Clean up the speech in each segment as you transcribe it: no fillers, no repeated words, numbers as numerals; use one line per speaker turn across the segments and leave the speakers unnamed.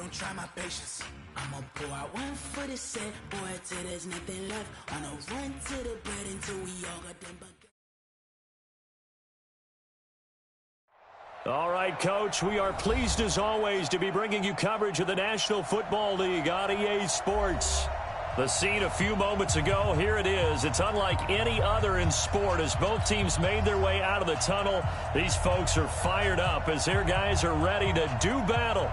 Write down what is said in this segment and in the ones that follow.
don't try my patience. I'ma pour out one for the set, boy, till there's nothing left. On a run to the bed until we all got them buckets.
All right, Coach, we are pleased as always to be bringing you coverage of the National Football League on EA Sports. The scene a few moments ago, here it is. It's unlike any other in sport as both teams made their way out of the tunnel. These folks are fired up as their guys are ready to do battle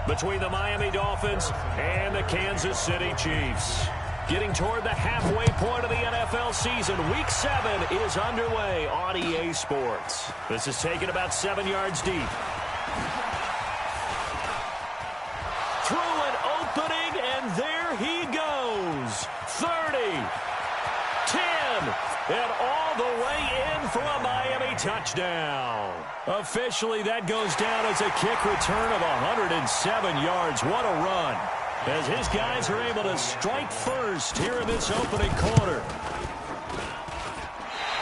between the Miami Dolphins and the Kansas City Chiefs. Getting toward the halfway point of the NFL season, Week 7 is underway on EA Sports. This is taken about 7 yards deep. Through an opening, and there he goes. 30, 10, and all the way in for a Miami touchdown. Officially, that goes down as a kick return of 107 yards. What a run, as his guys are able to strike first here in this opening quarter.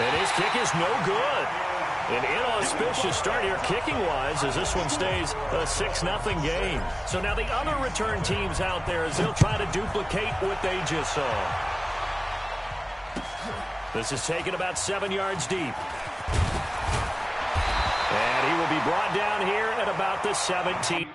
And his kick is no good. An inauspicious start here kicking-wise as this one stays a 6-0 game. So now the other return teams out there as they'll try to duplicate what they just saw. This is taken about 7 yards deep. And he will be brought down here at about the 17.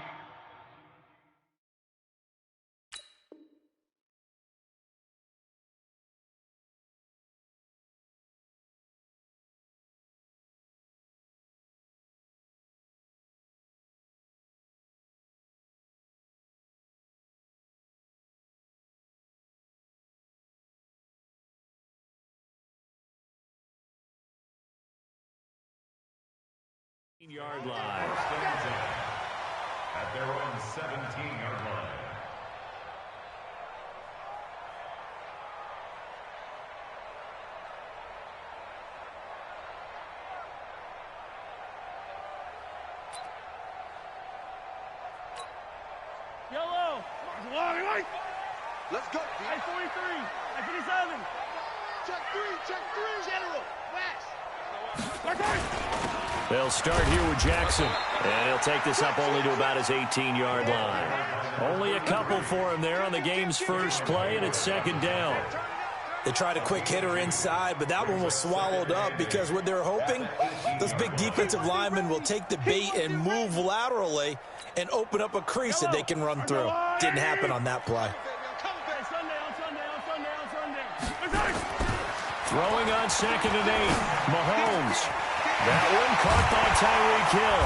Yard line.
At their own 17-yard line.
Yellow. Let's go. I-43. I-57. Check 3. General. West.
They'll start here with Jackson, and he'll take this up only to about his 18-yard line. Only a couple for him there on the game's first play, and it's second down.
They tried a quick hitter inside, but that one was swallowed up because what they're hoping, those big defensive linemen will take the bait and move laterally and open up a crease that they can run through. Didn't happen on that play.
Throwing on 2nd and 8, Mahomes. That one caught by Tyreek Hill.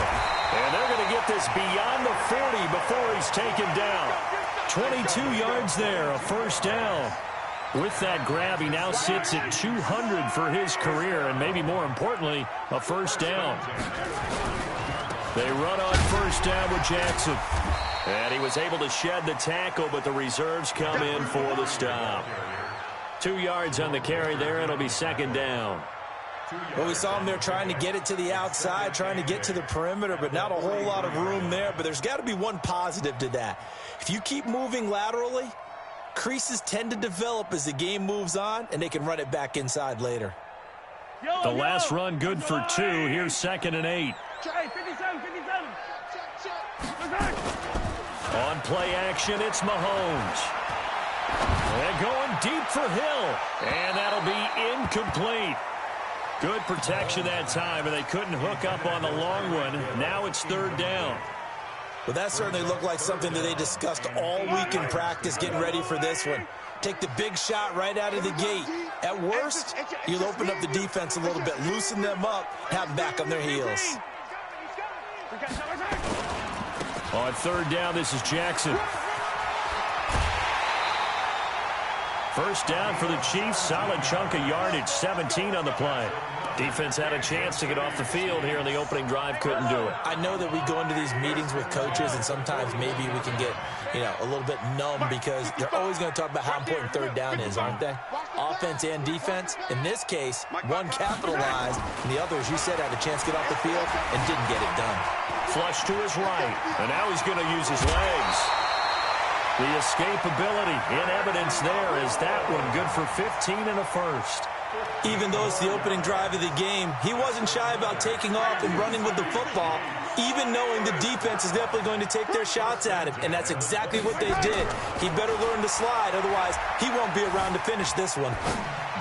And they're going to get this beyond the 40 before he's taken down. 22 yards there, a first down. With that grab, he now sits at 200 for his career, and maybe more importantly, a first down. They run on first down with Jackson. And he was able to shed the tackle, but the reserves come in for the stop. 2 yards on the carry there, it'll be second down.
Well, we saw him there trying to get it to the outside, trying to get to the perimeter, but not a whole lot of room there. But there's got to be one positive to that. If you keep moving laterally, creases tend to develop as the game moves on, and they can run it back inside later.
The last run good for 2. Here's 2nd and 8.
57.
On play action, it's Mahomes. And going deep for Hill. And that'll be incomplete. Good protection that time, and they couldn't hook up on the long one. Now it's third down.
Well, that certainly looked like something that they discussed all week in practice, getting ready for this one. Take the big shot right out of the gate. At worst, you'll open up the defense a little bit, loosen them up, have them back on their heels.
On third down, this is Jackson. First down for the Chiefs. Solid chunk of yardage, 17 on the play. Defense had a chance to get off the field here in the opening drive, couldn't do it.
I know that we go into these meetings with coaches, and sometimes maybe we can get, a little bit numb because they're always going to talk about how important third down is, aren't they? Offense and defense. In this case, one capitalized, and the other, as you said, had a chance to get off the field and didn't get it done.
Flush to his right, and now he's going to use his legs. The escapability in evidence there is that one good for 15 and a first.
Even though it's the opening drive of the game, he wasn't shy about taking off and running with the football. even knowing the defense is definitely going to take their shots at him, and that's exactly what they did. He better learn to slide, otherwise he won't be around to finish this one.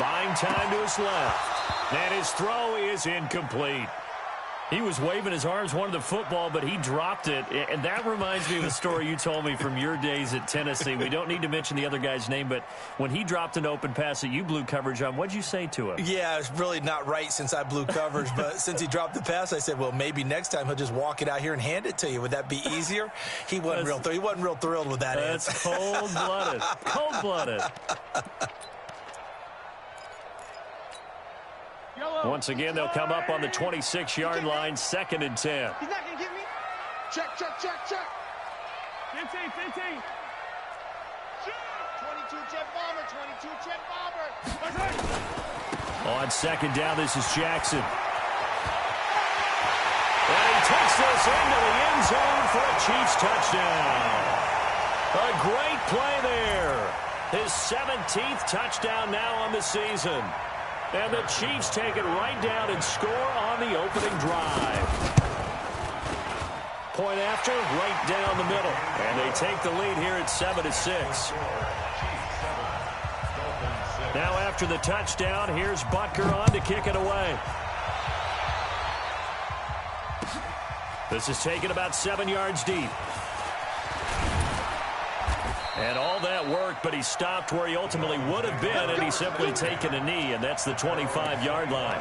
Buying time to his left, and his throw is incomplete. He was waving his arms, wanted the football, but he dropped it. And that reminds me of a story you told me from your days at Tennessee. We don't need to mention the other guy's name, but when he dropped an open pass that you blew coverage on, what'd you say to him?
Yeah, it's really not right since I blew coverage, but since he dropped the pass, I said, well, maybe next time he'll just walk it out here and hand it to you. Would that be easier? He wasn't real thrilled with that answer.
That's cold-blooded. Cold-blooded. Once again, they'll come up on the 26-yard line, 2nd and 10.
He's not going to get me. Check. 15. 22 jet bomber, 22 jet bomber.
On 2nd down, this is Jackson. And he takes this into the end zone for a Chiefs touchdown. A great play there. His 17th touchdown now on the season. And the Chiefs take it right down and score on the opening drive. Point after, right down the middle. And they take the lead here at 7-6. Now after the touchdown, here's Butker on to kick it away. This is taken about 7 yards deep. And all that worked, but he stopped where he ultimately would have been, and he's simply taken a knee, and that's the 25-yard line.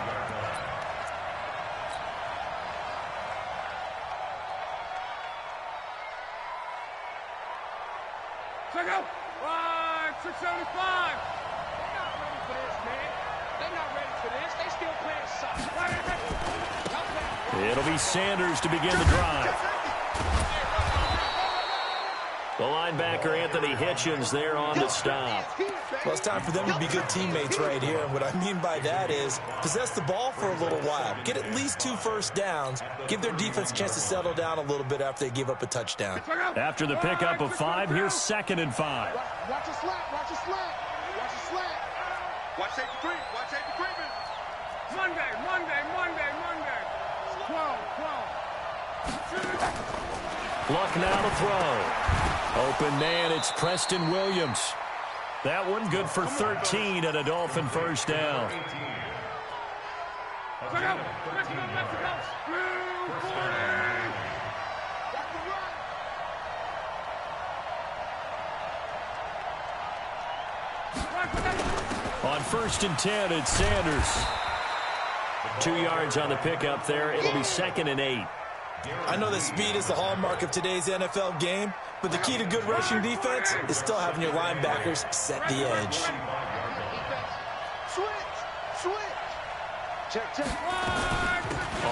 Check out. 675. They're not ready for this, man. They're not ready for this. They still playing soft.
It'll be Sanders to begin the drive. The linebacker, Anthony Hitchens, there on the stop.
Well, it's time for them to be good teammates right here. And what I mean by that is possess the ball for a little while. Get at least 2 first downs. Give their defense a chance to settle down a little bit after they give up a touchdown.
After the pickup of 5, here's 2nd and 5.
Watch your slap. Watch your slap. Watch your slap. Watch safety creep. Watch safety creeping. Monday. 12.
Luck now to throw. Open man, it's Preston Williams. That one good for 13 and a Dolphin first down. On 1st and 10, it's Sanders. 2 yards on the pickup there. It'll be 2nd and 8.
I know that speed is the hallmark of today's NFL game, but the key to good rushing defense is still having your linebackers set the edge.
Switch. Check.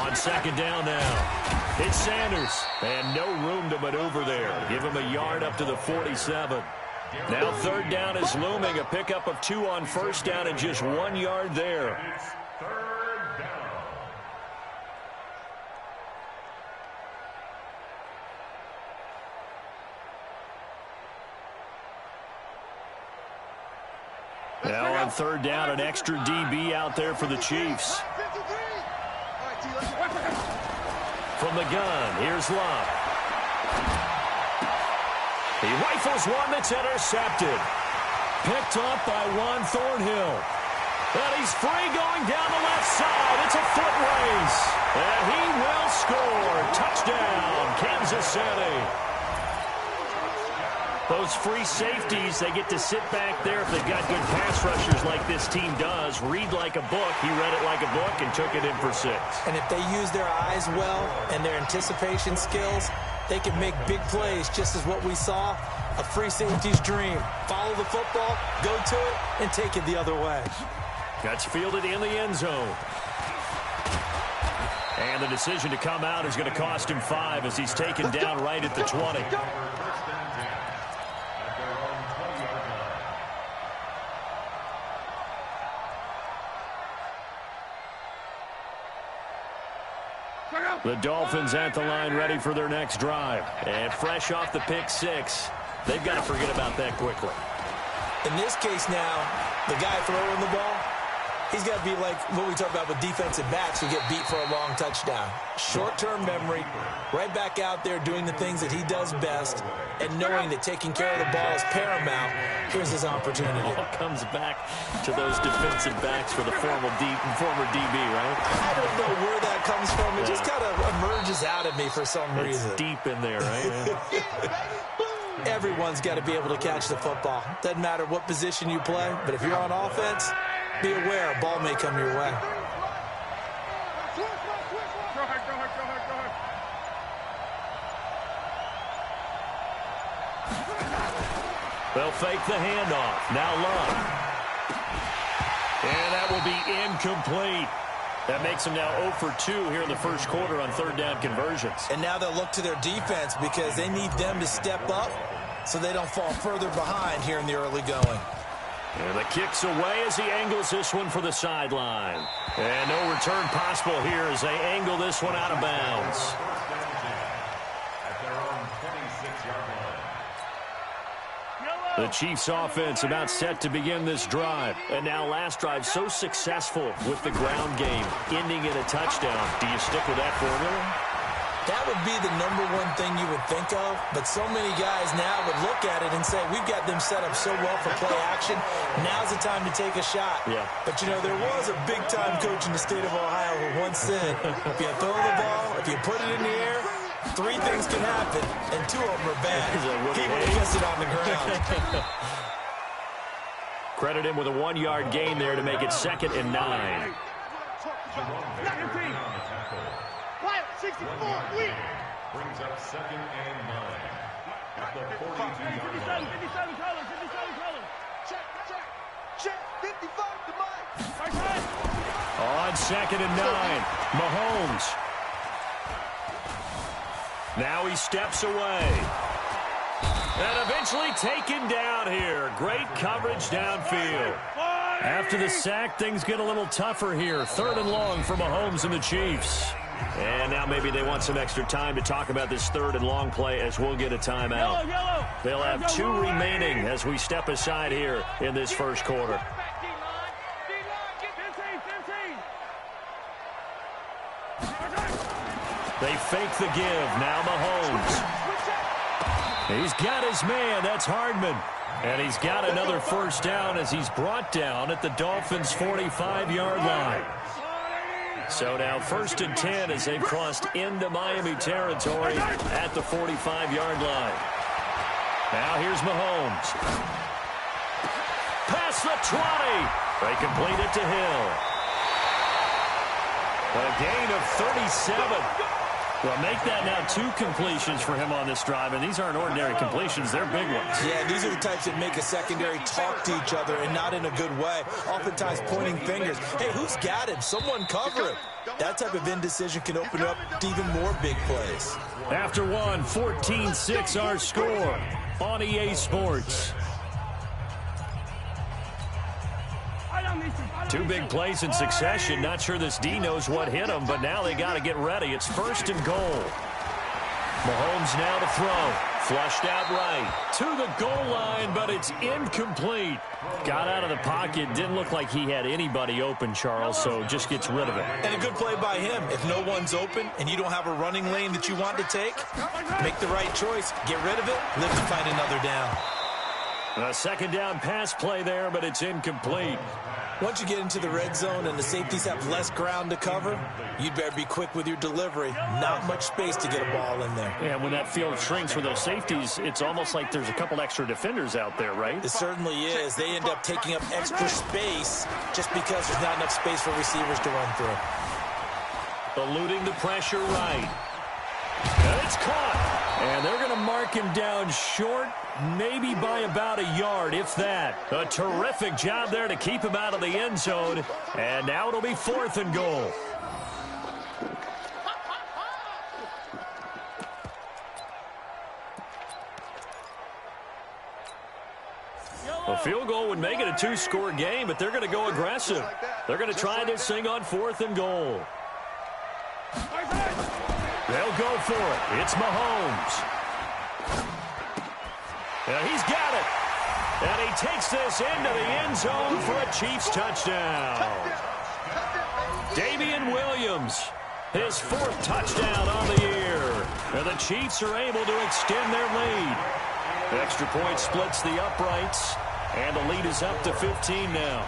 On 2nd down now, it's Sanders, and no room to maneuver there. Give him a yard up to the 47. Now 3rd down is looming, a pickup of 2 on 1st down and just 1 yard there. Now on 3rd down, an extra DB out there for the Chiefs. From the gun, here's Love. He rifles one that's intercepted. Picked off by Juan Thornhill. And he's free going down the left side. It's a foot race. And he will score. Touchdown, Kansas City. Those free safeties, they get to sit back there if they've got good pass rushers like this team does. Read like a book. He read it like a book and took it in for 6.
And if they use their eyes well and their anticipation skills, they can make big plays, just as what we saw, a free safety's dream. Follow the football, go to it, and take it the other way.
That's fielded in the end zone. And the decision to come out is going to cost him 5 as he's taken down right at the 20. The Dolphins at the line ready for their next drive. And fresh off the pick 6, they've got to forget about that quickly.
In this case now, the guy throwing the ball, He's got to be like what we talk about with defensive backs who get beat for a long touchdown. Short-term memory, right back out there doing the things that he does best, and knowing that taking care of the ball is paramount. Here's his opportunity.
All comes back to those defensive backs for the former DB, right?
I don't know where that comes from. It just kind of emerges out of me for some reason.
It's deep in there, right?
Everyone's got to be able to catch the football. Doesn't matter what position you play, but if you're on offense, be aware a ball may come your way.
They'll fake the handoff. Now Love. And that will be incomplete. That makes them now 0 for 2 here in the first quarter on third down conversions.
And now they'll look to their defense because they need them to step up so they don't fall further behind here in the early going.
And the kick's away as he angles this one for the sideline. And no return possible here as they angle this one out of bounds.
At their own 26-yard line.
The Chiefs offense about set to begin this drive. And now last drive so successful with the ground game, ending in a touchdown. Do you stick with that formula?
That would be the number one thing you would think of, but so many guys now would look at it and say, we've got them set up so well for play action, now's the time to take a shot.
Yeah.
But, you know, there was a big-time coach in the state of Ohio who once said, if you throw the ball, if you put it in the air, 3 things can happen, and 2 of them are bad. He would have kissed it on the ground.
Credit him with a 1-yard gain there to make it 2nd and 9.
64,
brings up 2nd and 9 at the 42-yard line.
57 colors. Check, 55 to Mike.
On 2nd and 9, Mahomes. Now he steps away. And eventually taken down here. Great coverage downfield. After the sack, things get a little tougher here. 3rd and long for Mahomes and the Chiefs. And now maybe they want some extra time to talk about this 3rd and long play as we'll get a timeout. They'll have 2 remaining as we step aside here in this first quarter. They fake the give. Now Mahomes. He's got his man. That's Hardman. And he's got another first down as he's brought down at the Dolphins' 45-yard line. So now 1st and 10 as they've crossed into Miami territory at the 45-yard line. Now here's Mahomes. Past the 20. They complete it to Hill. A gain of 37. Well, make that now 2 completions for him on this drive, and these aren't ordinary completions. They're big ones.
Yeah, these are the types that make a secondary talk to each other and not in a good way, oftentimes pointing fingers. Hey, who's got him? Someone cover him. That type of indecision can open up to even more big plays.
After one, 14-6 our score on EA Sports. 2 big plays in succession. Not sure this D knows what hit him, but now they got to get ready. It's 1st and goal. Mahomes now to throw. Flushed out right. To the goal line, but it's incomplete. Got out of the pocket. Didn't look like he had anybody open, Charles, so just gets rid of it.
And a good play by him. If no one's open and you don't have a running lane that you want to take, make the right choice. Get rid of it. Live to find another down.
A 2nd down pass play there, but it's incomplete.
Once you get into the red zone and the safeties have less ground to cover, you'd better be quick with your delivery. Not much space to get a ball in there.
Yeah, when that field shrinks for those safeties, it's almost like there's a couple extra defenders out there, right?
It certainly is. They end up taking up extra space just because there's not enough space for receivers to run through.
Eluding the pressure right. And it's caught. And they're going to mark him down short, maybe by about a yard, if that. A terrific job there to keep him out of the end zone. And now it'll be 4th and goal. A field goal would make it a 2-score game, but they're going to go aggressive. They're going to try this thing on 4th and goal. They'll go for it. It's Mahomes. Yeah, he's got it. And he takes this into the end zone for a Chiefs touchdown. Damian Williams, his 4th touchdown on the year. And the Chiefs are able to extend their lead. The extra point splits the uprights, and the lead is up to 15 now.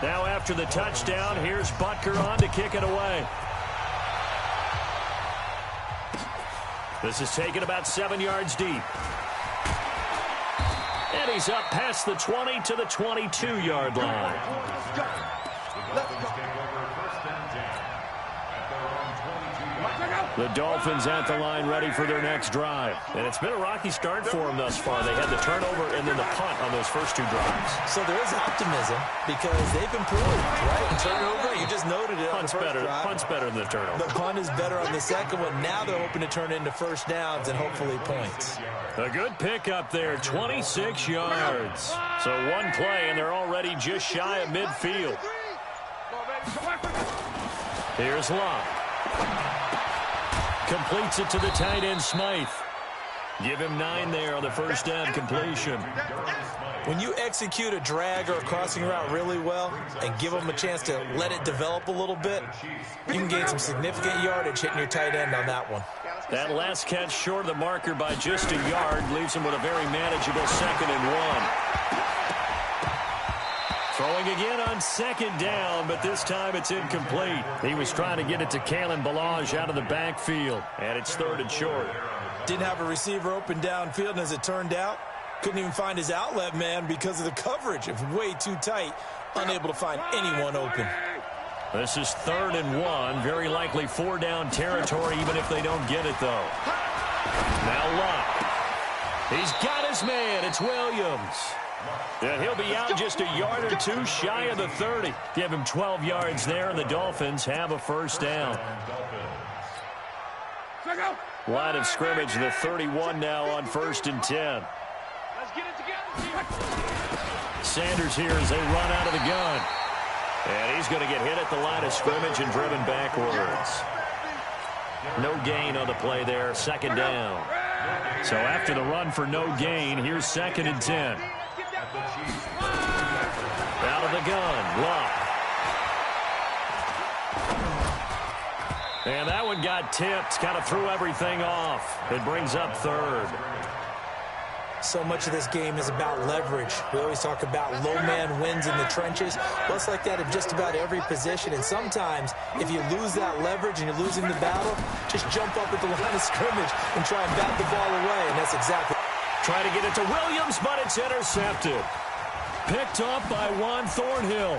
Now after the touchdown, here's Butker on to kick it away. This is taken about 7 yards deep. And he's up past the 20 to the 22-yard line. The Dolphins at the line ready for their next drive. And it's been a rocky start for them thus far. They had the turnover and then the punt on those first 2 drives.
So there is optimism because they've improved, right? And turnover, you just noted it.
Punt's better. Punt's better than the turnover.
The punt is better on the second one. Now they're hoping to turn it into first downs and hopefully points.
A good pickup there, 26 yards. So 1 play, and they're already just shy of midfield. Here's Locke. Completes it to the tight end, Smythe. Give him 9 there on the first down completion.
When you execute a drag or a crossing route really well and give them a chance to let it develop a little bit, you can gain some significant yardage hitting your tight end on that one.
That last catch short of the marker by just a yard leaves him with a very manageable 2nd and 1. Throwing again on 2nd down, but this time it's incomplete. He was trying to get it to Kalen Ballage out of the backfield, and it's 3rd and short.
Didn't have a receiver open downfield, and as it turned out, couldn't even find his outlet man because of the coverage. It was way too tight, unable to find anyone open.
This is 3rd and 1, very likely 4-down territory, even if they don't get it, though. Now Locke. He's got his man. It's Williams. And he'll be out just a yard or 2 shy of the 30. Give him 12 yards there, and the Dolphins have a first down. Line of scrimmage, the 31 now on 1st and 10. Sanders here as they run out of the gun. And he's going to get hit at the line of scrimmage and driven backwards. No gain on the play there, 2nd down. So after the run for no gain, here's 2nd and 10. Out of the gun, Locke. And that one got tipped, kind of threw everything off. It brings up 3rd.
So much of this game is about leverage. We always talk about low man wins in the trenches. Well, it's like that in just about every position. And sometimes, if you lose that leverage and you're losing the battle, just jump up at the line of scrimmage and try and bat the ball away. And that's exactly.
Try to get it to Williams, but it's intercepted. Picked up by Juan Thornhill.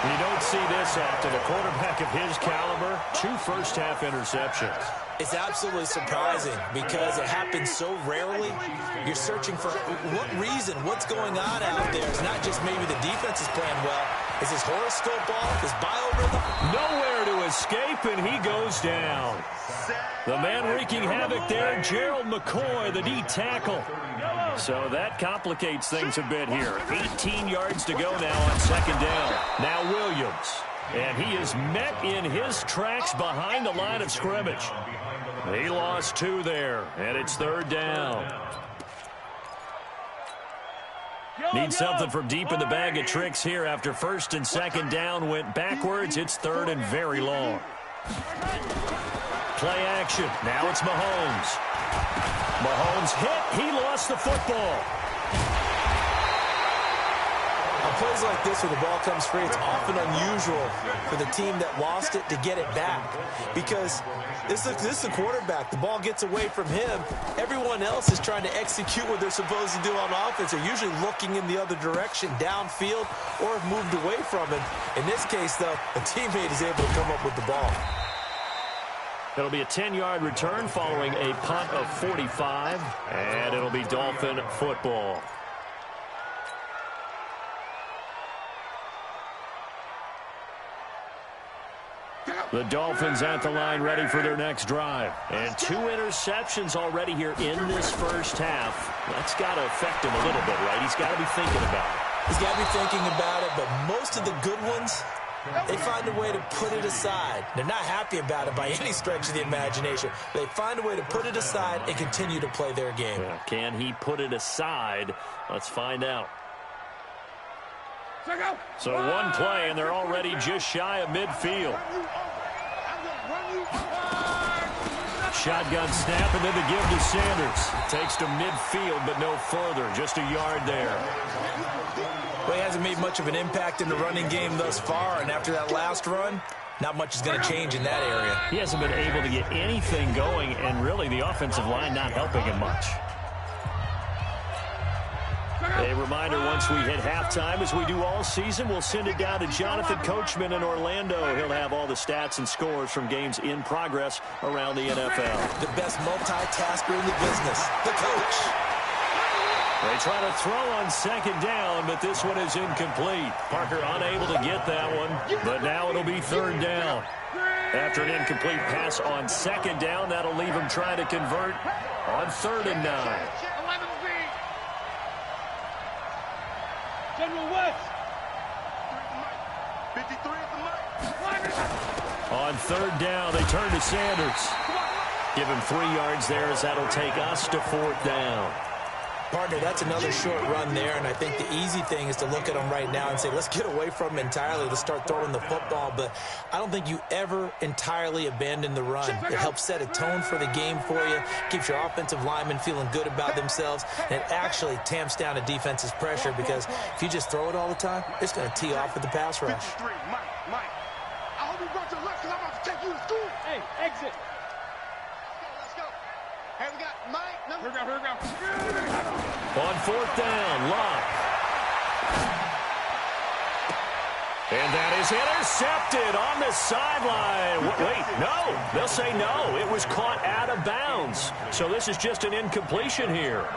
You don't see this often. A quarterback of his caliber, 2 first-half interceptions.
It's absolutely surprising because it happens so rarely. You're searching for what reason, what's going on out there. It's not just maybe the defense is playing well. Is his horoscope off? His biorhythm?
Nowhere to escape, and he goes down. The man wreaking havoc there, Gerald McCoy, the D tackle. So that complicates things a bit here. 18 yards to go now on 2nd down. Now Williams. And he is met in his tracks behind the line of scrimmage. He lost 2 there, and it's 3rd down. Need something from deep in the bag of tricks here after 1st and 2nd down went backwards. It's 3rd and very long. Play action. Now it's Mahomes. Mahomes hit. He lost the football.
On plays like this where the ball comes free, it's often unusual for the team that lost it to get it back because this is the quarterback. The ball gets away from him. Everyone else is trying to execute what they're supposed to do on offense. They're usually looking in the other direction, downfield, or have moved away from him. In this case, though, a teammate is able to come up with the ball.
It'll be a 10-yard return following a punt of 45, and it'll be Dolphin football. The Dolphins at the line ready for their next drive. And 2 interceptions already here in this first half. That's got to affect him a little bit, right? He's got to be thinking about it.
He's got to be thinking about it, but most of the good ones they find a way to put it aside. They're not happy about it by any stretch of the imagination. They find a way to put it aside and continue to play their game.
Yeah, can he put it aside? Let's find out. So one play, and they're already just shy of midfield. Shotgun snap, and then the give to Sanders. Takes to midfield, but no further. Just a yard there.
Well, he hasn't made much of an impact in the running game thus far, and after that last run, not much is going to change in that area.
He hasn't been able to get anything going, and really the offensive line not helping him much. A reminder, once we hit halftime, as we do all season, we'll send it down to Jonathan Coachman in Orlando. He'll have all the stats and scores from games in progress around the NFL.
The best multitasker in the business, the coach.
They try to throw on second down, but this one is incomplete. Parker unable to get that one, but now it'll be third down. After an incomplete pass on second down, that'll leave him trying to convert on 3rd and 9.
General West. 53 at the mic.
On 3rd down, they turn to Sanders. Give him 3 yards there as that'll take us to 4th down.
Partner, that's another short run there, and I think the easy thing is to look at them right now and say, let's get away from them entirely. Let's start throwing the football, but I don't think you ever entirely abandon the run. It helps set a tone for the game for you, keeps your offensive linemen feeling good about themselves, and it actually tamps down a defense's pressure because if you just throw it all the time, it's going to tee off with the pass rush.
53, Mike. I hope you brought your lunch because I'm about to take you to school. Hey, exit. Let's go. Hey, we got Mike. Here we go.
On 4th down, Locke. And that is intercepted on the sideline. Wait, no. They'll say no. It was caught out of bounds. So this is just an incompletion here.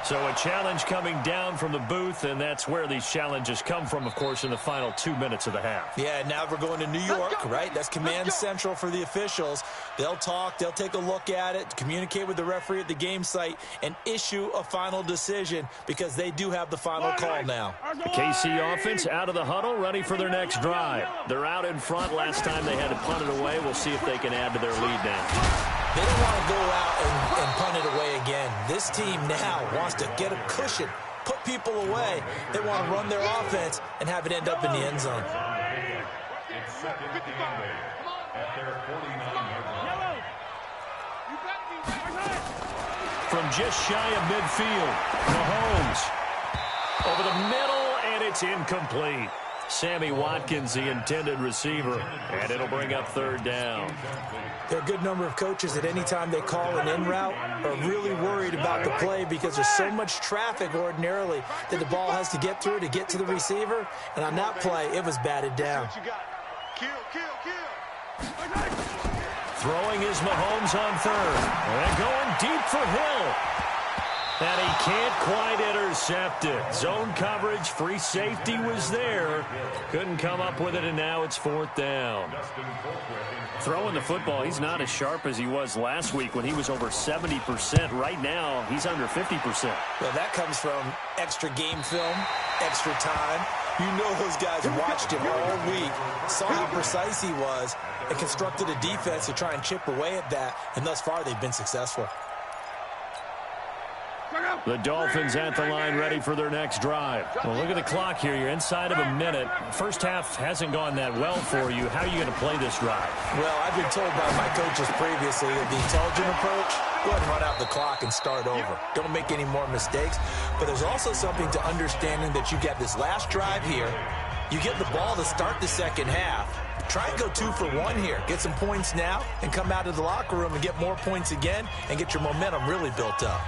So a challenge coming down from the booth, and that's where these challenges come from, of course, in the final 2 minutes of the half.
Yeah, now we're going to New York, right? That's command central for the officials. They'll talk, they'll take a look at it, communicate with the referee at the game site, and issue a final decision because they do have the final call now.
The KC offense out of the huddle, ready for their next drive. They're out in front. Last time they had to punt it away. We'll see if they can add to their lead now.
They don't want to go out and punt it away again. This team now wants to get a cushion, put people away. They want to run their offense and have it end up in the end zone.
It's 2nd and 8 at their 49-yard line.
From just shy of midfield, Mahomes over the middle, and it's incomplete. Sammy Watkins, the intended receiver, and it'll bring up 3rd down.
There are a good number of coaches that any time they call an in route are really worried about the play because there's so much traffic ordinarily that the ball has to get through to get to the receiver. And on that play, it was batted down.
Kill.
Throwing is Mahomes on 3rd. And going deep for Hill. And he can't quite intercept it. Zone coverage, free safety was there. Couldn't come up with it, and now it's 4th down. Throwing the football, he's not as sharp as he was last week when he was over 70%. Right now, he's under 50%.
Well, that comes from extra game film, extra time. You know those guys watched him all week, saw how precise he was, and constructed a defense to try and chip away at that, and thus far they've been successful.
The Dolphins at the line ready for their next drive. Well, look at the clock here. You're inside of a minute. First half hasn't gone that well for you. How are you going to play this drive?
Well, I've been told by my coaches previously that the intelligent approach, go ahead and run out the clock and start over. Don't make any more mistakes. But there's also something to understanding that you get this last drive here. You get the ball to start the second half. Try and go 2 for 1 here. Get some points now and come out of the locker room and get more points again and get your momentum really built up.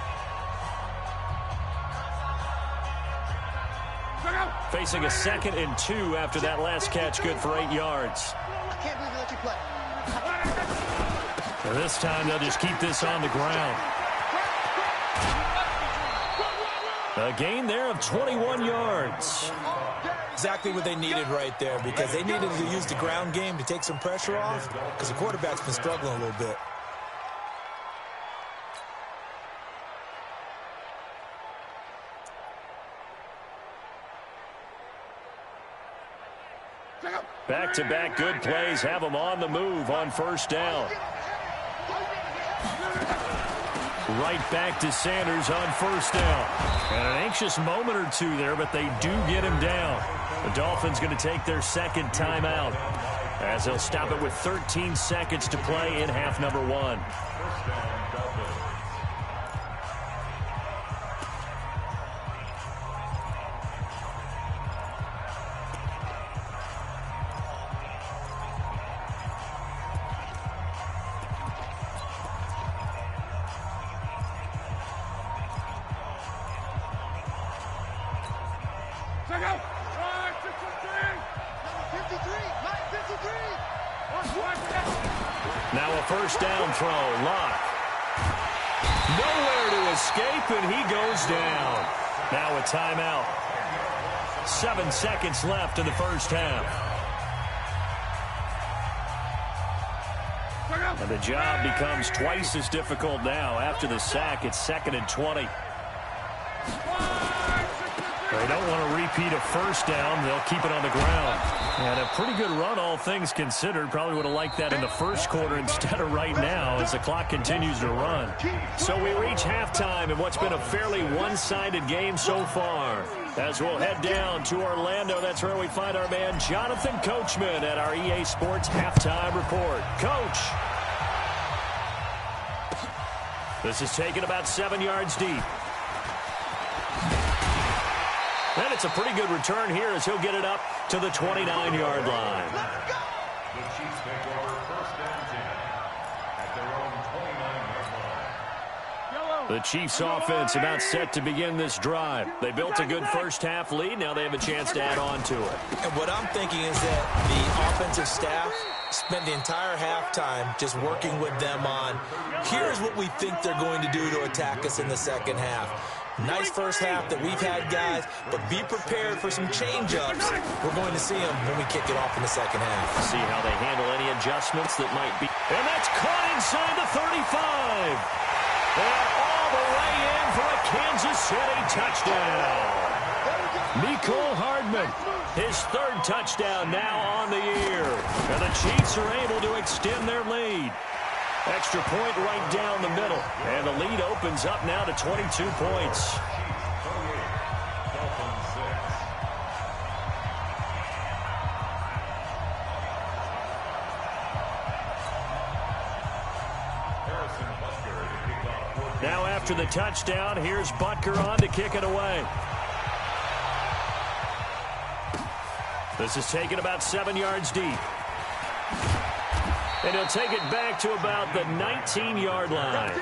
Facing a 2nd and 2 after that last catch, good for 8 yards.
I can't believe they let you play.
And this time they'll just keep this on the ground. A gain there of 21 yards.
Exactly what they needed right there because they needed to use the ground game to take some pressure off because the quarterback's been struggling a little bit.
Back-to-back good plays have them on the move on first down. Right back to Sanders on first down. And an anxious moment or two there, but they do get him down. The Dolphins going to take their second timeout as they'll stop it with 13 seconds to play in half number 1. Now a first down throw. Lock. Nowhere to escape, and he goes down. Now a timeout. 7 seconds left in the first half. And the job becomes twice as difficult now. After the sack, it's 2nd and 20. They don't want to repeat a first down. They'll keep it on the ground. And a pretty good run, all things considered. Probably would have liked that in the first quarter instead of right now as the clock continues to run. So we reach halftime in what's been a fairly one-sided game so far. As we'll head down to Orlando, that's where we find our man Jonathan Coachman at our EA Sports Halftime Report. Coach. This is taken about 7 yards deep. And it's a pretty good return here as he'll get it up to the 29-yard line.
The Chiefs take over first and 10 at their own 29-yard line.
The Chiefs offense about set to begin this drive. They built a good first half lead. Now they have a chance to add on to it.
And what I'm thinking is that the offensive staff spent the entire halftime just working with them on, here's what we think they're going to do to attack us in the second half. Nice first half that we've had, guys, but be prepared for some change-ups. We're going to see them when we kick it off in the second half.
See how they handle any adjustments that might be. And that's caught inside the 35. And all the way in for a Kansas City touchdown. Nicole Hardman, his 3rd touchdown now on the year. And the Chiefs are able to extend their lead. Extra point right down the middle. And the lead opens up now to 22 points. Now after the touchdown, here's Butker on to kick it away. This is taken about 7 yards deep. And he'll take it back to about the 19-yard line.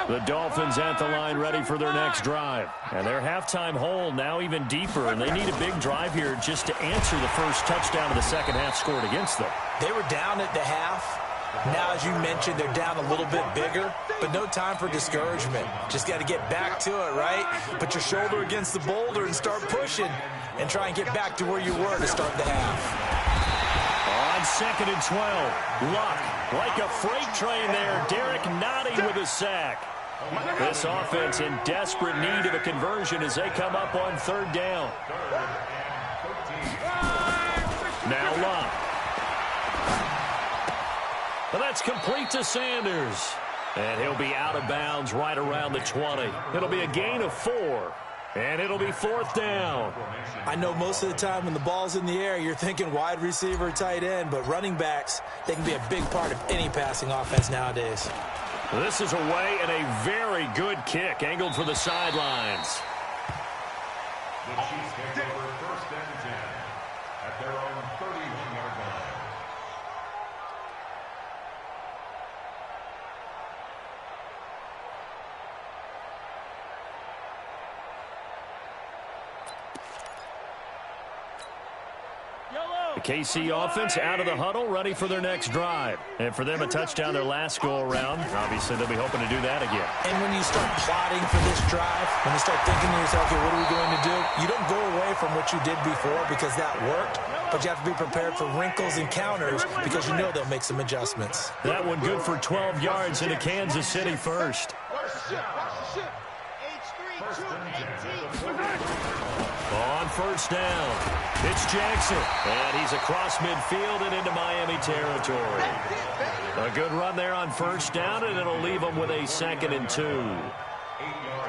The Dolphins at the line ready for their next drive. And their halftime hole now even deeper, and they need a big drive here just to answer the first touchdown of the second half scored against them.
They were down at the half. Now, as you mentioned, they're down a little bit bigger, but no time for discouragement. Just got to get back to it, right? Put your shoulder against the boulder and start pushing and try and get back to where you were to start the half.
On 2nd and 12, Luck, like a freight train there. Derek Nottie with a sack. This offense in desperate need of a conversion as they come up on 3rd down. Now Luck. But that's complete to Sanders. And he'll be out of bounds right around the 20. It'll be a gain of 4. And it'll be 4th down.
I know most of the time when the ball's in the air, you're thinking wide receiver, tight end, but running backs, they can be a big part of any passing offense nowadays.
This is away and a very good kick angled for the sidelines.
The Chiefs take over first and 10 at their own 31-yard line.
The KC offense out of the huddle, ready for their next drive. And for them, a touchdown their last go-around. Obviously, they'll be hoping to do that again.
And when you start plotting for this drive, when you start thinking to yourself, okay, what are we going to do? You don't go away from what you did before because that worked, but you have to be prepared for wrinkles and counters because you know they'll make some adjustments.
That one good for 12 yards into Kansas City first. On first down, it's Jackson, and he's across midfield and into Miami territory. A good run there on first down, and it'll leave them with a 2nd and 2.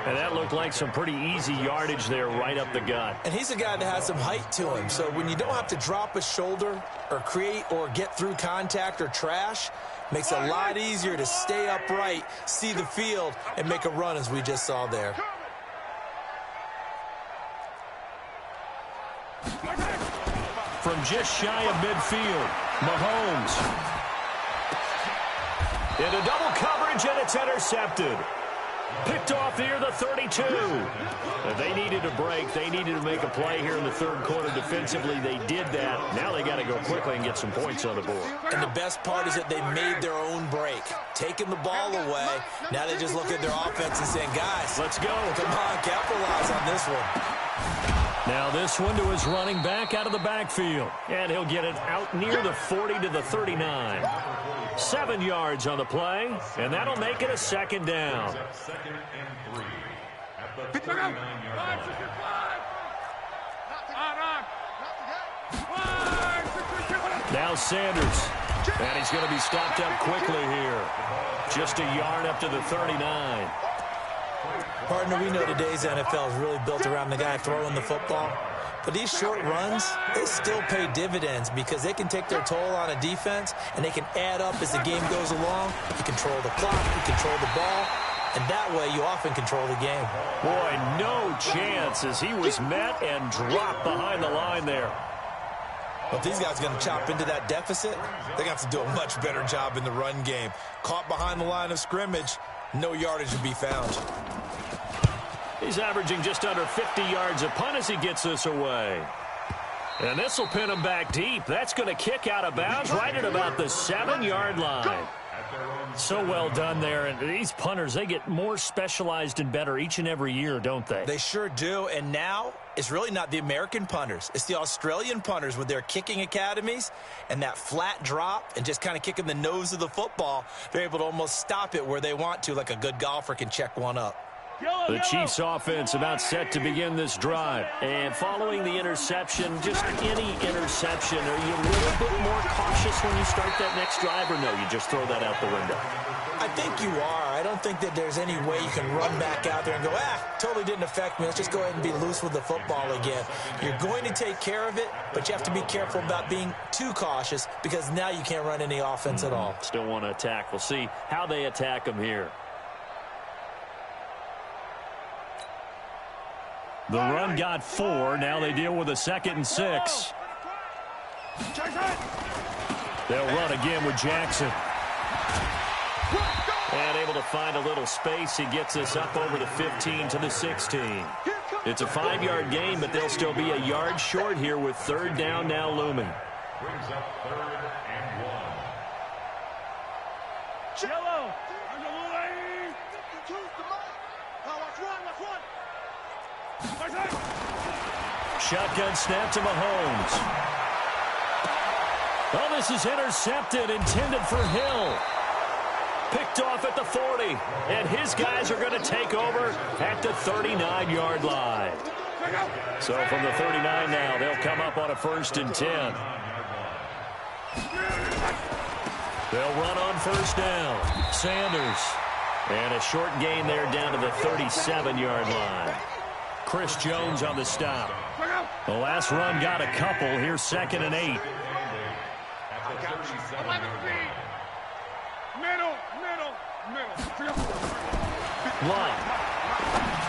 And that looked like some pretty easy yardage there right up the gut.
And he's a guy that has some height to him, so when you don't have to drop a shoulder or create or get through contact or trash, makes it a lot easier to stay upright, see the field, and make a run as we just saw there.
From just shy of midfield, Mahomes. Into double coverage, and it's intercepted. Picked off near the 32. They needed a break. They needed to make a play here in the third quarter defensively. They did that. Now they got to go quickly and get some points on the board.
And the best part is that they made their own break. Taking the ball away. Now they just look at their offense and saying, guys, let's go. Come on, capitalize on this one.
Now this one to his running back out of the backfield. And he'll get it out near the 40 to the 39. 7 yards on the play, and that'll make it a 2nd down.
2nd and 3 at the 39-yard line.
Now Sanders, and he's going to be stopped up quickly here. Just a yard up to the 39.
Partner, we know today's NFL is really built around the guy throwing the football. But these short runs, they still pay dividends because they can take their toll on a defense, and they can add up as the game goes along. You control the clock, you control the ball, and that way you often control the game.
Boy, no chance as he was met and dropped behind the line there.
But if these guys are going to chop into that deficit, they're going to have to do a much better job in the run game. Caught behind the line of scrimmage, no yardage to be found.
He's averaging just under 50 yards a punt as he gets this away. And this will pin him back deep. That's going to kick out of bounds right at about the 7-yard line. So well done there. And these punters, they get more specialized and better each and every year, don't they?
They sure do. And now it's really not the American punters. It's the Australian punters with their kicking academies and that flat drop and just kind of kicking the nose of the football. They're able to almost stop it where they want to, like a good golfer can check one up.
The Chiefs offense about set to begin this drive. And following the interception, just any interception, are you a little bit more cautious when you start that next drive, or no, you just throw that out the window?
I think you are. I don't think that there's any way you can run back out there and go, totally didn't affect me. Let's just go ahead and be loose with the football again. You're going to take care of it, but you have to be careful about being too cautious because now you can't run any offense at all.
Still want to attack. We'll see how they attack them here. The run got 4. Now they deal with a 2nd and 6. They'll run again with Jackson. And able to find a little space. He gets this up over the 15 to the 16. It's a 5-yard gain, but they'll still be a yard short here with 3rd down now looming.
Brings up 3rd and 1.
Yellow.
Shotgun snap to Mahomes. Oh, this is intercepted, intended for Hill. Picked off at the 40, and his guys are going to take over at the 39-yard line. So from the 39 now, they'll come up on a 1st and 10. They'll run on 1st down. Sanders. And a short gain there down to the 37-yard line. Chris Jones on the stop. The last run got a couple. Here's 2nd and 8. Blunt.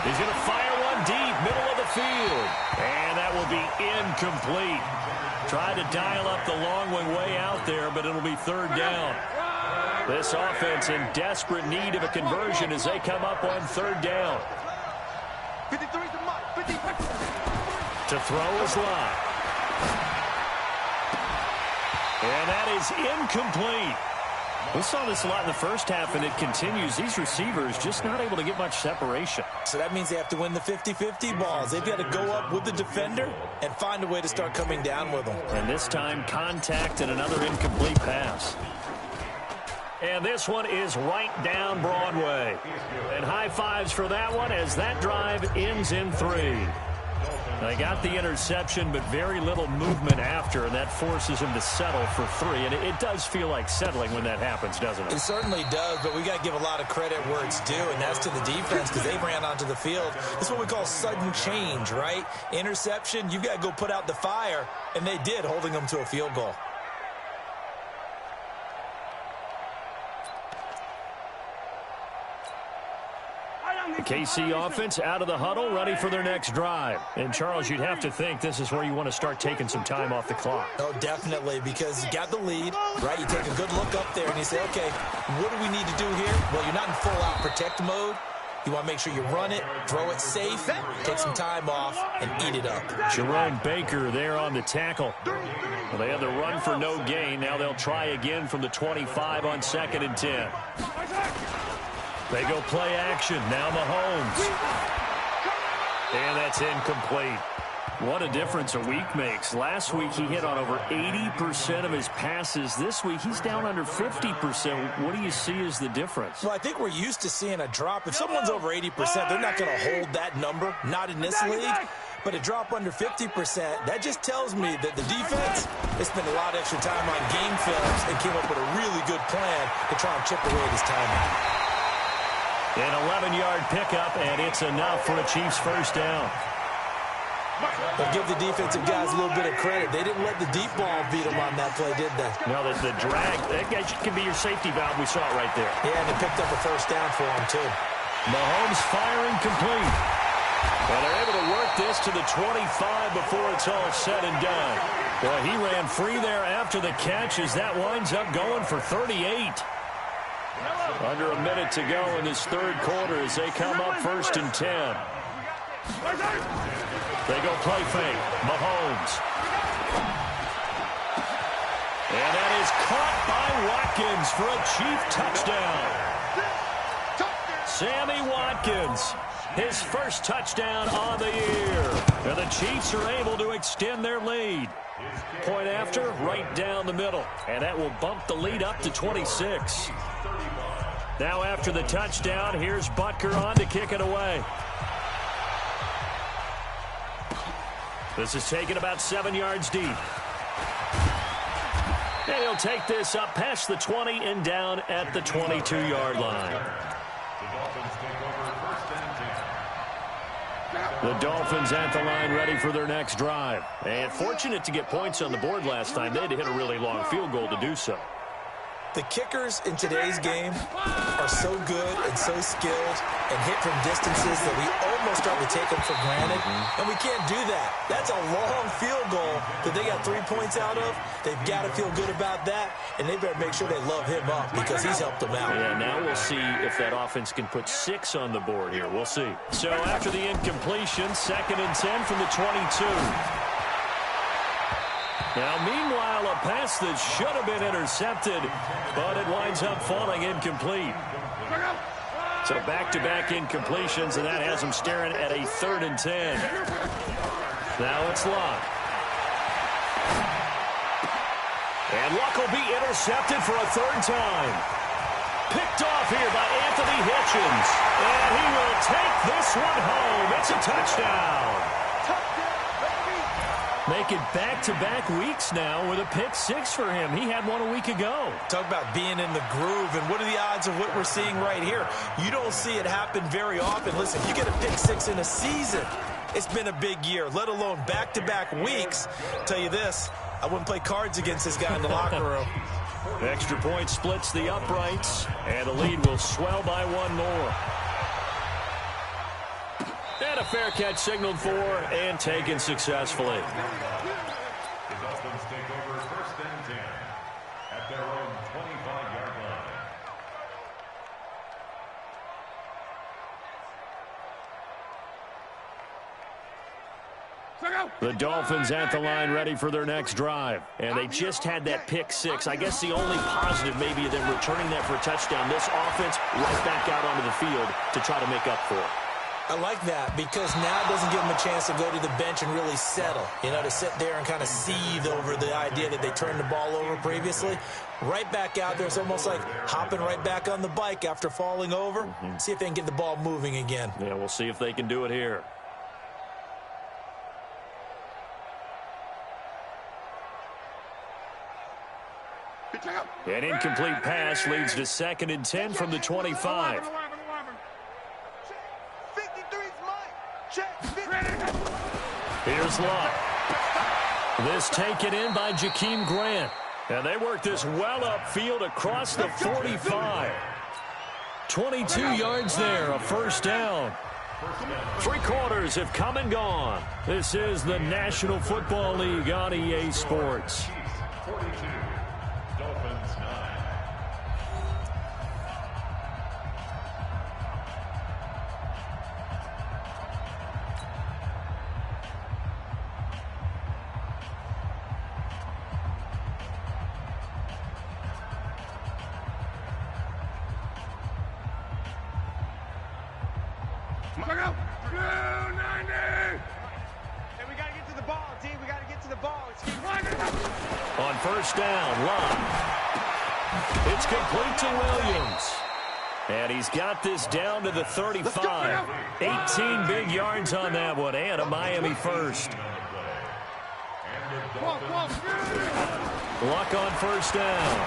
He's going to fire one deep, middle of the field. And that will be incomplete. Tried to dial up the long way out there, but it'll be 3rd down. This offense in desperate need of a conversion as they come up on 3rd down. To throw is Lott. And that is incomplete. We saw this a lot in the first half, and it continues. These receivers just not able to get much separation.
So that means they have to win the 50-50 balls. They've got to go up with the defender and find a way to start coming down with them.
And this time, contact and another incomplete pass. And this one is right down Broadway. And high fives for that one as that drive ends in 3. They got the interception, but very little movement after, and that forces him to settle for 3. And it does feel like settling when that happens, doesn't it?
It certainly does, but we got to give a lot of credit where it's due, and that's to the defense because they ran onto the field. This is what we call sudden change, right? Interception, you've got to go put out the fire, and they did, holding them to a field goal.
KC offense out of the huddle, ready for their next drive. And, Charles, you'd have to think this is where you want to start taking some time off the clock.
Oh, definitely, because you got the lead, right? You take a good look up there and you say, okay, what do we need to do here? Well, you're not in full-out protect mode. You want to make sure you run it, throw it safe, take some time off, and eat it up.
Jerome Baker there on the tackle. Well, they had the run for no gain. Now they'll try again from the 25 on 2nd and 10. They go play action. Now Mahomes. And that's incomplete. What a difference a week makes. Last week he hit on over 80% of his passes. This week he's down under 50%. What do you see as the difference?
Well, I think we're used to seeing a drop. If someone's over 80%, they're not going to hold that number. Not in this league. But a drop under 50%, that just tells me that the defense, they spent a lot of extra time on game films and came up with a really good plan to try and chip away at his timing.
An 11-yard pickup, and it's enough for a Chiefs first down.
But give the defensive guys a little bit of credit. They didn't let the deep ball beat them on that play, did they?
No, the drag, that can be your safety valve. We saw it right there.
Yeah, and they picked up a first down for them, too.
Mahomes firing complete. Well, they're able to work this to the 25 before it's all said and done. Well, he ran free there after the catch as that winds up going for 38. Under a minute to go in this third quarter as they come up 1st and 10. They go play fake. Mahomes. And that is caught by Watkins for a Chief touchdown. Sammy Watkins, his first touchdown on the year. And the Chiefs are able to extend their lead. Point after, right down the middle. And that will bump the lead up to 26. Now after the touchdown, here's Butker on to kick it away. This is taken about 7 yards deep. And he'll take this up past the 20 and down at the 22-yard line. The Dolphins at the line ready for their next drive. And fortunate to get points on the board last time. They had to hit a really long field goal to do so.
The kickers in today's game are so good and so skilled and hit from distances that we almost start to take them for granted. And we can't do that. That's a long field goal that they got 3 points out of. They've got to feel good about that, and they better make sure they love him up because he's helped them out.
Yeah, now we'll see if that offense can put 6 on the board here. We'll see. So after the incompletion, 2nd and 10 from the 22. Now, meanwhile, a pass that should have been intercepted, but it winds up falling incomplete. So back-to-back incompletions, and that has them staring at a 3rd and 10. Now it's Luck. And Luck will be intercepted for a 3rd time. Picked off here by Anthony Hitchens. And he will take this one home. It's a touchdown. Make it back-to-back weeks now with a pick-6 for him. He had one a week ago.
Talk about being in the groove, and what are the odds of what we're seeing right here? You don't see it happen very often. Listen, you get a pick-6 in a season, it's been a big year, let alone back-to-back weeks. I'll tell you this, I wouldn't play cards against this guy in the locker room.
Extra point splits the uprights, and the lead will swell by 1 more. And a fair catch signaled for and taken successfully.
The Dolphins take over 1st and 10 at their own 25-yard line.
The Dolphins at the line ready for their next drive. And they just had that pick-6. I guess the only positive maybe of them returning that for a touchdown. This offense right back out onto the field to try to make up for it.
I like that because now it doesn't give them a chance to go to the bench and really settle, to sit there and kind of seethe over the idea that they turned the ball over previously. Right back out there. It's almost like hopping right back on the bike after falling over. See if they can get the ball moving again.
Yeah, we'll see if they can do it here. An incomplete pass leads to 2nd and 10 from the 25. Here's Luck. This taken in by Jakeem Grant. And they work this well upfield across the 45. 22 yards there, a first down. 3 quarters have come and gone. This is the National Football League on EA Sports.
42, Dolphins 9.
Look out! Blue 90! Hey, we got to get to the ball, D. We got to get to the ball.
On first down, Luck. It's complete to Williams. And he's got this down to the 35. 18 big yards on that one, and a Miami first. Luck on first down.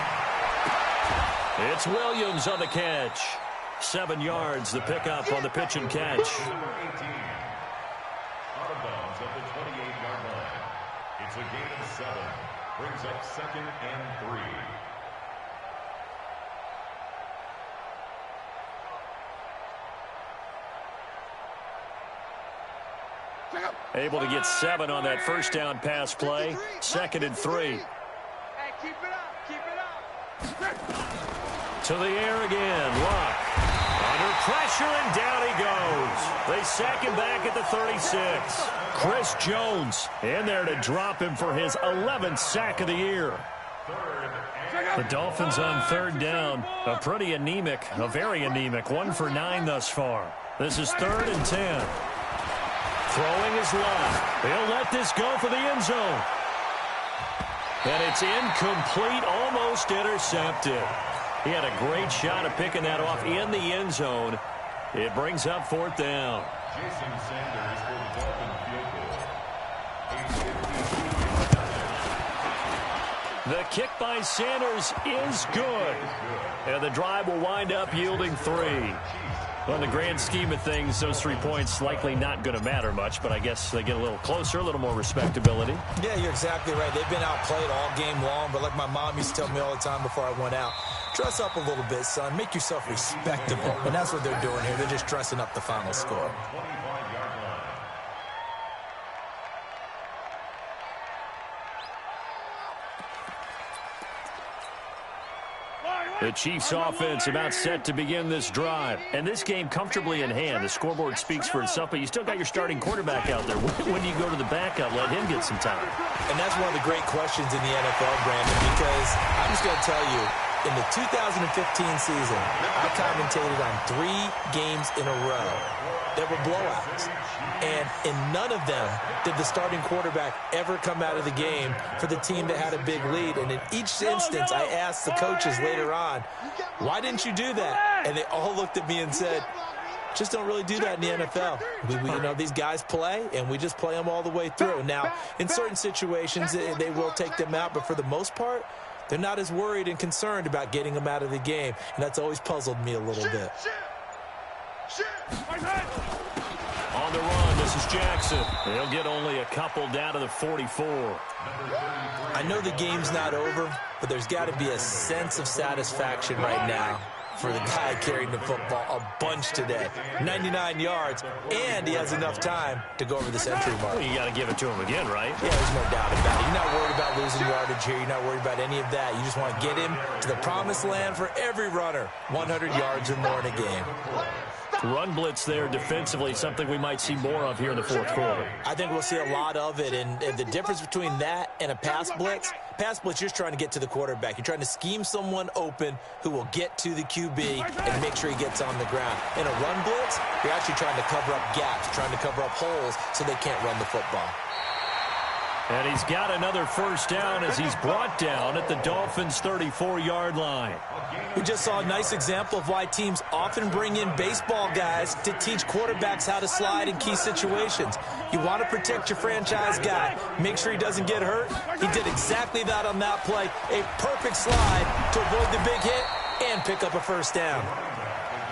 It's Williams on the catch. 7 yards, the pickup on the pitch and catch.
Out of bounds at the 28-yard line. It's a gain of 7. Brings up 2nd and 3.
Able to get 7 on that first down pass play. 2nd and 3.
Hey, keep it up. Keep it up.
To the air again. Luck. Under pressure, and down he goes. They sack him back at the 36. Chris Jones in there to drop him for his 11th sack of the year. The Dolphins on 3rd down. A pretty anemic, a very anemic. 1 for 9 thus far. This is 3rd and 10. Throwing his Luck. He'll let this go for the end zone. And it's incomplete, almost intercepted. He had a great shot at picking that off in the end zone. It brings up 4th down.
Jason Sanders for the Dolphin field goal.
The kick by Sanders is good. And the drive will wind up yielding 3. Well, in the grand scheme of things, those 3 points likely not going to matter much, but I guess they get a little closer, a little more respectability.
Yeah, you're exactly right. They've been outplayed all game long, but like my mom used to tell me all the time before I went out, dress up a little bit, son. Make yourself respectable. And that's what they're doing here. They're just dressing up the final score.
25-yard line.
The Chiefs offense about set to begin this drive. And this game comfortably in hand. The scoreboard speaks for itself, but you still got your starting quarterback out there. When do you go to the backup? Let him get some time.
And that's one of the great questions in the NFL, Brandon, because I'm just going to tell you, in the 2015 season, I commentated on 3 games in a row that were blowouts. And in none of them did the starting quarterback ever come out of the game for the team that had a big lead. And in each instance, I asked the coaches later on, why didn't you do that? And they all looked at me and said, just don't really do that in the NFL. These guys play, and we just play them all the way through. Now, in certain situations, they will take them out, but for the most part, they're not as worried and concerned about getting them out of the game, and that's always puzzled me a little bit.
On the run, this is Jackson. He'll get only a couple down to the 44.
I know the game's not over, but there's got to be a sense of satisfaction right now for the guy carrying the football a bunch today. 99 yards, and he has enough time to go over the century mark.
Well, you got to give it to him again, right?
Yeah, there's no doubt about it. You're not worried about losing yardage here. You're not worried about any of that. You just want to get him to the promised land for every runner, 100 yards or more in a game.
Run blitz there defensively, something we might see more of here in the fourth quarter.
I think we'll see a lot of it, and the difference between that and a pass blitz, you're just trying to get to the quarterback. You're trying to scheme someone open who will get to the QB and make sure he gets on the ground. In a run blitz, you're actually trying to cover up gaps, trying to cover up holes so they can't run the football.
And he's got another first down as he's brought down at the Dolphins' 34-yard line.
We just saw a nice example of why teams often bring in baseball guys to teach quarterbacks how to slide in key situations. You want to protect your franchise guy. Make sure he doesn't get hurt. He did exactly that on that play. A perfect slide to avoid the big hit and pick up a first down.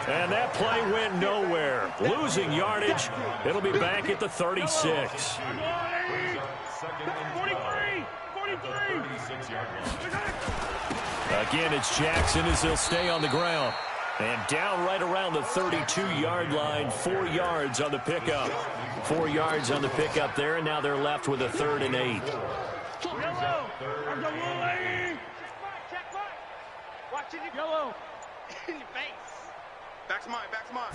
And that play went nowhere. Losing yardage. It'll be back at the 36.
43.
Again, it's Jackson as he'll stay on the ground. And down right around the 32-yard line, 4 yards on the pickup. 4 yards on the pickup there, and now they're left with a 3rd and 8.
Watch it, yellow. In your face. Back to mine, back to mine.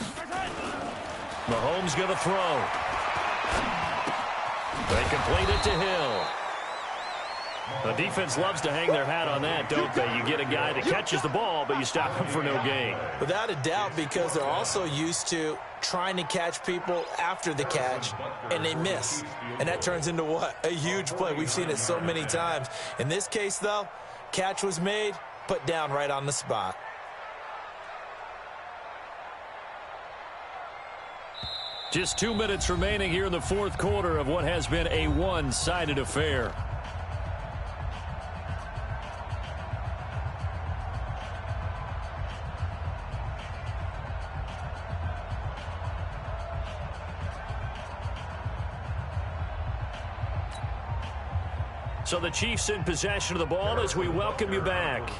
Mahomes going to throw. They complete it to Hill. The defense loves to hang their hat on that, don't they? You get a guy that catches the ball, but you stop him for no gain.
Without a doubt, because they're also used to trying to catch people after the catch, and they miss. And that turns into what? A huge play. We've seen it so many times. In this case, though, catch was made, put down right on the spot.
Just 2 minutes remaining here in the fourth quarter of what has been a one-sided affair. So the Chiefs in possession of the ball as we welcome you back.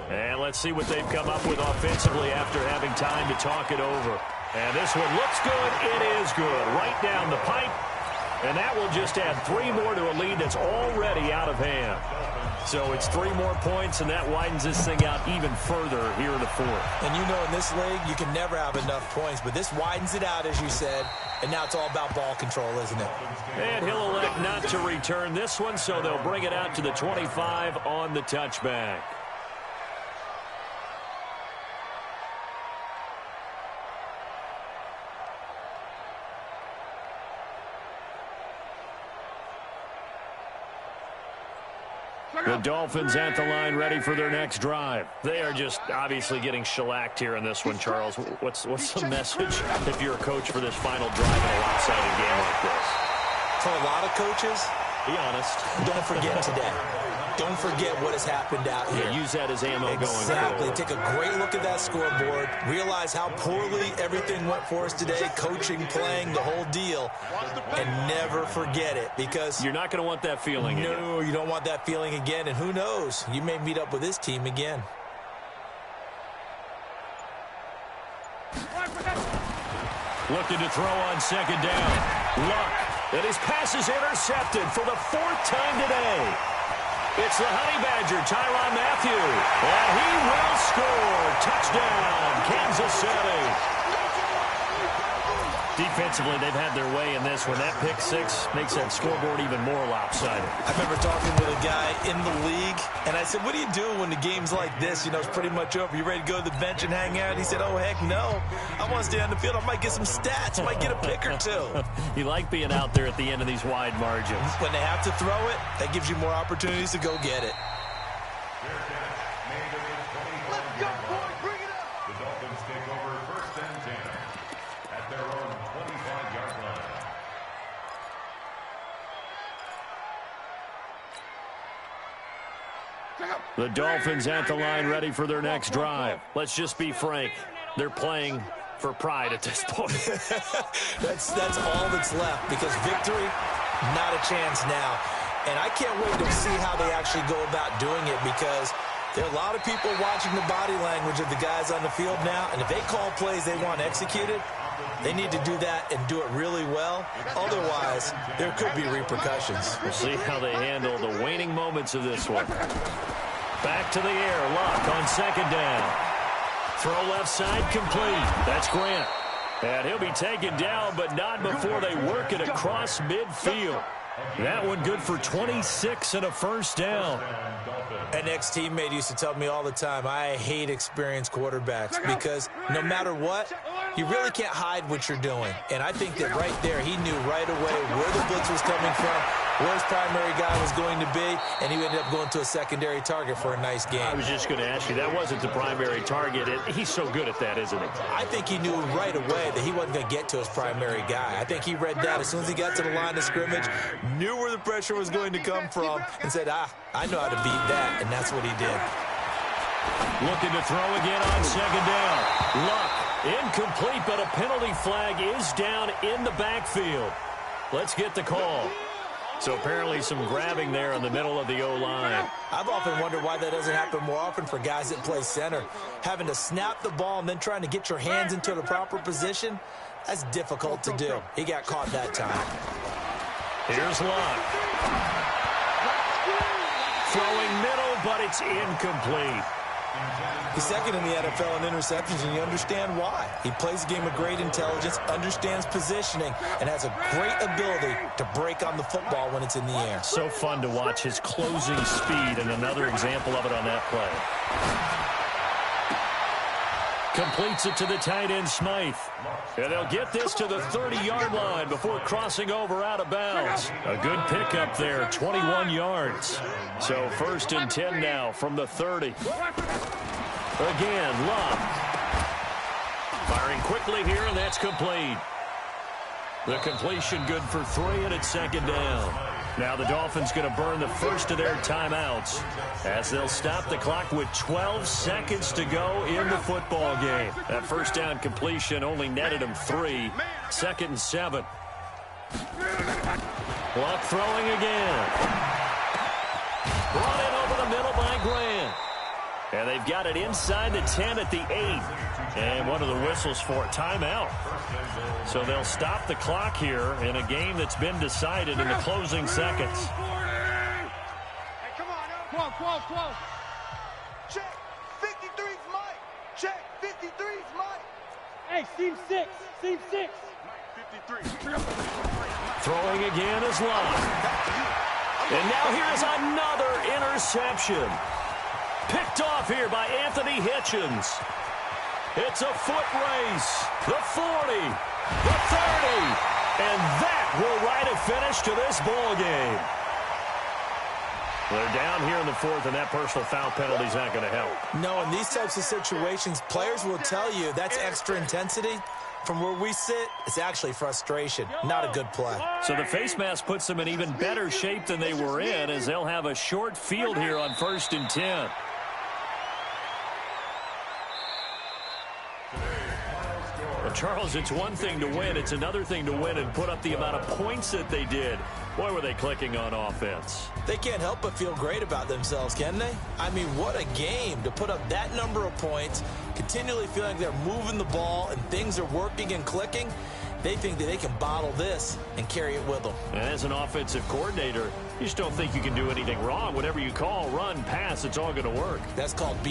And let's see what they've come up with offensively after having time to talk it over. And this one looks good. It is good. Right down the pipe. And that will just add 3 more to a lead that's already out of hand. So it's 3 more points, and that widens this thing out even further here in the fourth.
And you know in this league, you can never have enough points, but this widens it out, as you said, and now it's all about ball control, isn't it?
And he'll elect not to return this one, so they'll bring it out to the 25 on the touchback. The Dolphins at the line ready for their next drive. They are just obviously getting shellacked here in this one, Charles. What's the message if you're a coach for this final drive in a lopsided game like this?
For a lot of coaches,
be honest.
Don't forget today. Don't forget what has happened out here.
Yeah, use that as ammo going forward.
Exactly. Take a great look at that scoreboard. Realize how poorly everything went for us today. Coaching, playing, the whole deal. And never forget it, because
you're not going to want that feeling again.
No, you don't want that feeling again. And who knows? You may meet up with this team again.
Looking to throw on second down. Luck. And his pass is intercepted for the 4th time today. It's the Honey Badger, Tyrann Mathieu. And he will score. Touchdown, Kansas City. Defensively, they've had their way in this one. That pick 6 makes that scoreboard even more lopsided.
I remember talking with a guy in the league, and I said, what do you do when the game's like this? You know, it's pretty much over. You ready to go to the bench and hang out? He said, oh, heck no. I want to stay on the field. I might get some stats. I might get a pick or 2.
You like being out there at the end of these wide margins.
When they have to throw it, that gives you more opportunities to go get it.
Let's go, boys. Bring it up.
The Dolphins take over 1st and 10 at their own 25-yard line.
The Dolphins at the line ready for their next drive. Let's just be frank. They're playing for pride at this point.
That's all that's left, because victory, not a chance now. And I can't wait to see how they actually go about doing it, because there are a lot of people watching the body language of the guys on the field now, and if they call plays they want executed, they need to do that and do it really well. Otherwise, there could be repercussions.
We'll see how they handle the waning moments of this one. Back to the air. Luck on second down. Throw left side complete. That's Grant. And he'll be taken down, but not before they work it across midfield. That one good for 26 and a first down.
An ex-teammate used to tell me all the time, I hate experienced quarterbacks because no matter what, you really can't hide what you're doing. And I think that right there, he knew right away where the blitz was coming from, where his primary guy was going to be, and he ended up going to a secondary target for a nice game.
I was just going to ask you, that wasn't the primary target. He's so good at that, isn't he?
I think he knew right away that he wasn't going to get to his primary guy. I think he read that as soon as he got to the line of scrimmage, knew where the pressure was going to come from, and said, I know how to beat that, and that's what he did.
Looking to throw again on second down. Luck, incomplete, but a penalty flag is down in the backfield. Let's get the call. So apparently some grabbing there in the middle of the O-line.
I've often wondered why that doesn't happen more often for guys that play center. Having to snap the ball and then trying to get your hands into the proper position, that's difficult to do. He got caught that time.
Here's Luck. Throwing middle, but it's incomplete.
He's second in the NFL in interceptions, and you understand why. He plays a game of great intelligence, understands positioning, and has a great ability to break on the football when it's in the air.
So fun to watch his closing speed, and another example of it on that play. Completes it to the tight end, Smythe. And they'll get this to the 30-yard line before crossing over out of bounds. A good pickup there, 21 yards. So 1st and 10 now from the 30. Again, Luck. Firing quickly here, and that's complete. The completion good for 3, and it's second down. Now the Dolphins going to burn the first of their timeouts as they'll stop the clock with 12 seconds to go in the football game. That first down completion only netted them 3. 2nd and 7. Luck throwing again. Brought in over the middle by Grant. And they've got it inside the 10 at the 8. And one of the whistles for a timeout. So they'll stop the clock here in a game that's been decided in the closing seconds.
Hey, come on, close. Check, 53's Mike. Check, 53's Mike.
Hey, seam 6.
53.
Throwing again is Luck. And now here's another interception. Picked off here by Anthony Hitchens. It's a foot race. The 40, the 30, and that will write a finish to this ball game. They're down here in the 4th, and that personal foul penalty is not going to help.
No, in these types of situations, players will tell you that's extra intensity. From where we sit, it's actually frustration, not a good play.
So the face mask puts them in even better shape than they were in, as they'll have a short field here on 1st and 10. Charles, it's one thing to win. It's another thing to win and put up the amount of points that they did. Boy, were they clicking on offense.
They can't help but feel great about themselves, can they? I mean, what a game to put up that number of points, continually feeling like they're moving the ball and things are working and clicking. They think that they can bottle this and carry it with them.
And as an offensive coordinator, you just don't think you can do anything wrong. Whatever you call, run, pass, it's all going to work.
That's called